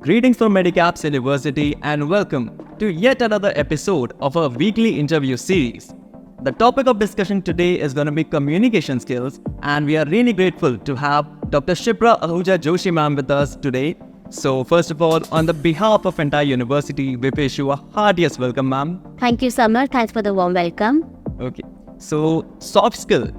Greetings from Medicaps University and welcome to yet another episode of our weekly interview series. The topic of discussion today is going to be communication skills, and we are really grateful to have Dr. Shipra Ahuja Joshi ma'am with us today. So first of all, on the behalf of entire university, we wish you a heartiest welcome, ma'am. Thank you, Summer. Thanks for the warm welcome. Okay. So soft skill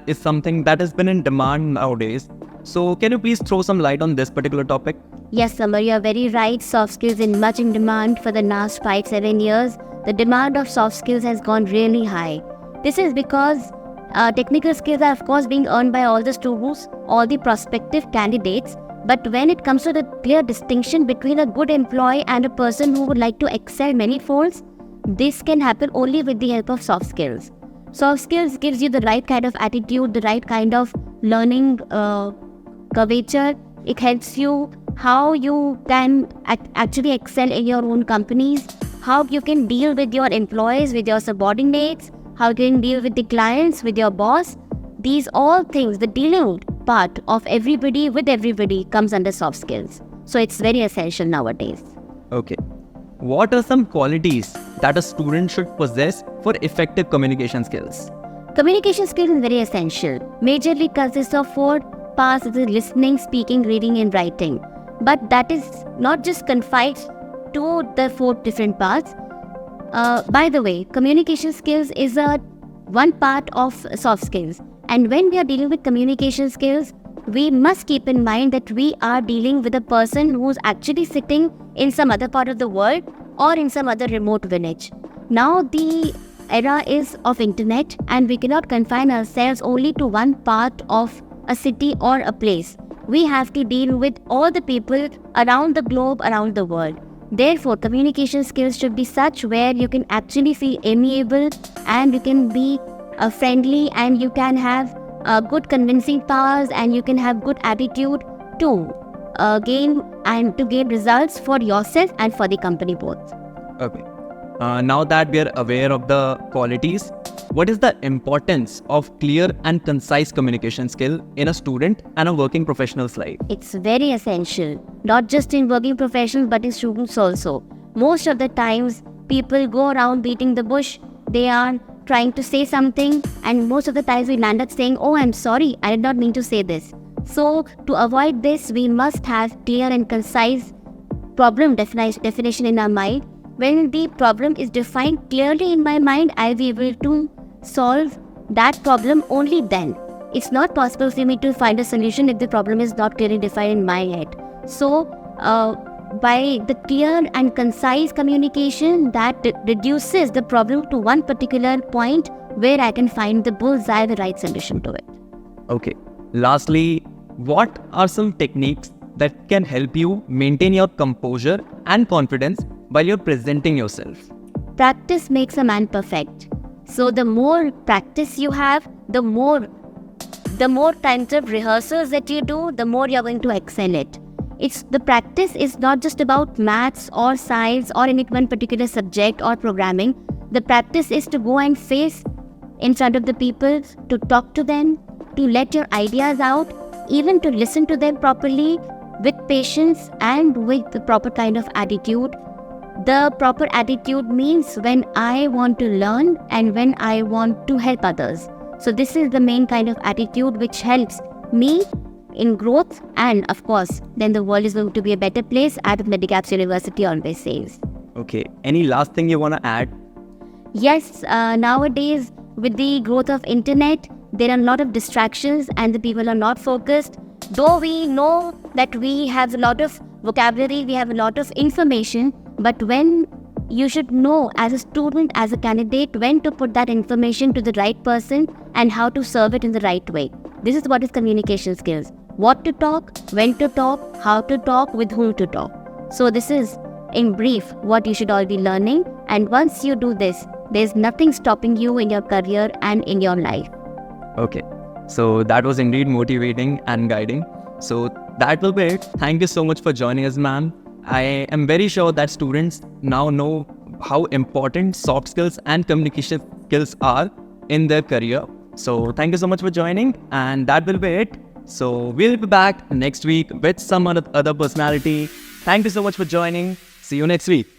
is something that has been in demand nowadays. So can you please throw some light on this particular topic? Yes, Summer, you are very right. Soft skills in much in demand for the last 5-7 years. The demand of soft skills has gone really high. This is because technical skills are of course being earned by all the students, all the prospective candidates. But when it comes to the clear distinction between a good employee and a person who would like to excel many folds, this can happen only with the help of soft skills. Soft skills gives you the right kind of attitude, the right kind of learning curvature. It helps you how you can actually excel in your own companies, how you can deal with your employees, with your subordinates, how you can deal with the clients, with your boss. These all things, the dealing part of everybody with everybody comes under soft skills. So it's very essential nowadays. Okay. What are some qualities that a student should possess for effective communication skills? Communication skills is very essential. Majorly consists of 4 parts: listening, speaking, reading and writing. But that is not just confined to the 4 different parts. By the way, communication skills is one part of soft skills. And when we are dealing with communication skills, we must keep in mind that we are dealing with a person who's actually sitting in some other part of the world or in some other remote village. Now the era is of internet, and we cannot confine ourselves only to one part of a city or a place. We have to deal with all the people around the globe, around the world. Therefore, communication skills should be such where you can actually feel amiable and you can be friendly, and you can have good convincing powers, and you can have good attitude to gain results for yourself and for the company both. Okay. Now that we are aware of the qualities, what is the importance of clear and concise communication skill in a student and a working professional's life? It's very essential, not just in working professionals but in students also. Most of the times, people go around beating the bush. They are trying to say something, and most of the times we land up saying, "Oh, I'm sorry, I did not mean to say this." So, to avoid this, we must have clear and concise problem definition in our mind. When the problem is defined clearly in my mind, I'll be able to solve that problem only then. It's not possible for me to find a solution if the problem is not clearly defined in my head. So, by the clear and concise communication, that reduces the problem to one particular point where I can find the bullseye, the right solution to it. Okay. Lastly, what are some techniques that can help you maintain your composure and confidence while you're presenting yourself? Practice makes a man perfect. So the more practice you have, the more times of rehearsals that you do, the more you're going to excel it. The practice is not just about maths or science or any one particular subject or programming. The practice is to go and face in front of the people, to talk to them, to let your ideas out, even to listen to them properly with patience and with the proper kind of attitude. The proper attitude means when I want to learn and when I want to help others. So this is the main kind of attitude which helps me in growth, and of course, then the world is going to be a better place, as Medicaps University always says. Okay. Any last thing you want to add? Yes, nowadays with the growth of internet, there are a lot of distractions and the people are not focused. Though we know that we have a lot of vocabulary, we have a lot of information, but when you should know as a student, as a candidate, when to put that information to the right person and how to serve it in the right way. This is what is communication skills. What to talk, when to talk, how to talk, with whom to talk. So this is, in brief, what you should all be learning. And once you do this, there's nothing stopping you in your career and in your life. Okay. So that was indeed motivating and guiding. So that will be it. Thank you so much for joining us, ma'am. I am very sure that students now know how important soft skills and communication skills are in their career. So thank you so much for joining, and that will be it. So we'll be back next week with some other personality. Thank you so much for joining. See you next week.